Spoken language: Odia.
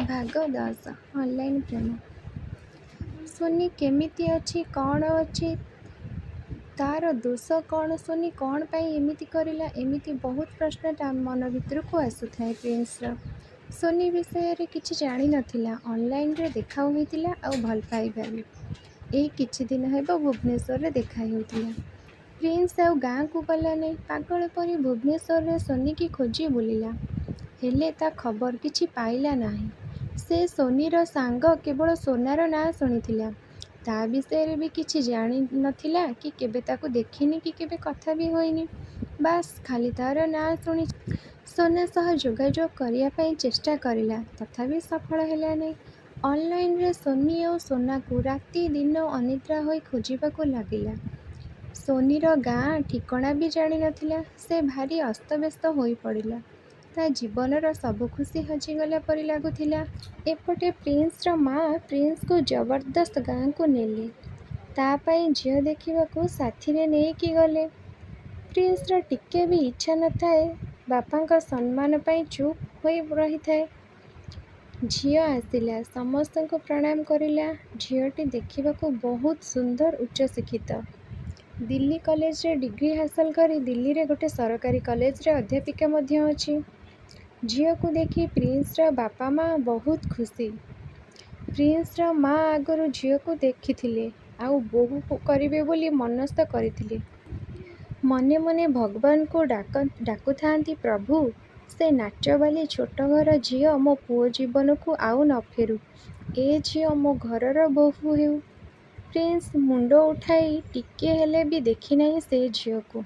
ଭାଗ 10 ଅନଲାଇନ୍ ପ୍ରେମ। ସୋନି କେମିତି ଅଛି, କ'ଣ ଅଛି, ତା'ର ଦୋଷ କ'ଣ, ସୋନି କ'ଣ ପାଇଁ ଏମିତି କରିଲା, ଏମିତି ବହୁତ ପ୍ରଶ୍ନ ତା ମନ ଭିତରକୁ ଆସୁଥାଏ ପ୍ରିନ୍ସର। ସୋନି ବିଷୟରେ କିଛି ଜାଣିନଥିଲା। ଅନଲାଇନ୍ରେ ଦେଖା ହୋଇଥିଲା ଆଉ ଭଲ ପାଇବା ବି ଏଇ କିଛି ଦିନ ହେବ ଭୁବନେଶ୍ୱରରେ ଦେଖା ହେଉଥିଲା। ପ୍ରିନ୍ସ ଆଉ ଗାଁକୁ ଗଲାନି। ପାଗଳ ପରି ଭୁବନେଶ୍ୱରରେ ସୋନିକି ଖୋଜି ବୁଲିଲା, ହେଲେ ତା ଖବର କିଛି ପାଇଲା ନାହିଁ। ସେ ସୋନିର ସାଙ୍ଗ କେବଳ ସୋନାର ନାଁ ଶୁଣିଥିଲା, ତା ବିଷୟରେ ବି କିଛି ଜାଣିନଥିଲା କି କେବେ ତାକୁ ଦେଖିନି କି କେବେ କଥା ବି ହୋଇନି। ବାସ୍ ଖାଲି ତା'ର ନାଁ ଶୁଣିଛି। ସୋନା ସହ ଯୋଗାଯୋଗ କରିବା ପାଇଁ ଚେଷ୍ଟା କରିଲା, ତଥାପି ସଫଳ ହେଲାନି। ଅନଲାଇନ୍ରେ ସୋନି ଆଉ ସୋନାକୁ ରାତି ଦିନ ଅନିଦ୍ରା ହୋଇ ଖୋଜିବାକୁ ଲାଗିଲା। ସୋନିର ଗାଁ ଠିକଣା ବି ଜାଣିନଥିଲା। ସେ ଭାରି ଅସ୍ତବ୍ୟସ୍ତ ହୋଇପଡ଼ିଲା। ତା ଜୀବନର ସବୁ ଖୁସି ହଜିଗଲା ପରି ଲାଗୁଥିଲା। ଏପଟେ ପ୍ରିନ୍ସର ମା ପ୍ରିନ୍ସକୁ ଜବରଦସ୍ତ ଗାଁକୁ ନେଲେ। ତା ପାଇଁ ଝିଅ ଦେଖିବାକୁ ସାଥିରେ ନେଇକି ଗଲେ। ପ୍ରିନ୍ସର ଟିକେ ବି ଇଚ୍ଛା ନଥାଏ, ବାପାଙ୍କ ସମ୍ମାନ ପାଇଁ ଚୁପ୍ ହୋଇ ରହିଥାଏ। ଝିଅ ଆସିଲା, ସମସ୍ତଙ୍କୁ ପ୍ରଣାମ କରିଲା। ଝିଅଟି ଦେଖିବାକୁ ବହୁତ ସୁନ୍ଦର, ଉଚ୍ଚଶିକ୍ଷିତ। ଦିଲ୍ଲୀ କଲେଜରେ ଡିଗ୍ରୀ ହାସଲ କରି ଦିଲ୍ଲୀରେ ଗୋଟେ ସରକାରୀ କଲେଜରେ ଅଧ୍ୟାପିକା ମଧ୍ୟ ଅଛି। ଝିଅକୁ ଦେଖି ପ୍ରିନ୍ସର ବାପା ମା ବହୁତ ଖୁସି। ପ୍ରିନ୍ସର ମା ଆଗରୁ ଝିଅକୁ ଦେଖିଥିଲେ ଆଉ ବୋହୂ କରିବେ ବୋଲି ମନସ୍ଥ କରିଥିଲେ। ମନେ ମନେ ଭଗବାନଙ୍କୁ ଡାକୁଥାନ୍ତି, ପ୍ରଭୁ, ସେ ନାଚବାଲି ଛୋଟ ଘର ଝିଅ ମୋ ପୁଅ ଜୀବନକୁ ଆଉ ନ ଫେରୁ। ଏ ଝିଅ ମୋ ଘରର ବୋହୂ ହେଉ। ପ୍ରିନ୍ସ ମୁଣ୍ଡ ଉଠାଇ ଟିକେ ହେଲେ ବି ଦେଖିନାହିଁ ସେ ଝିଅକୁ।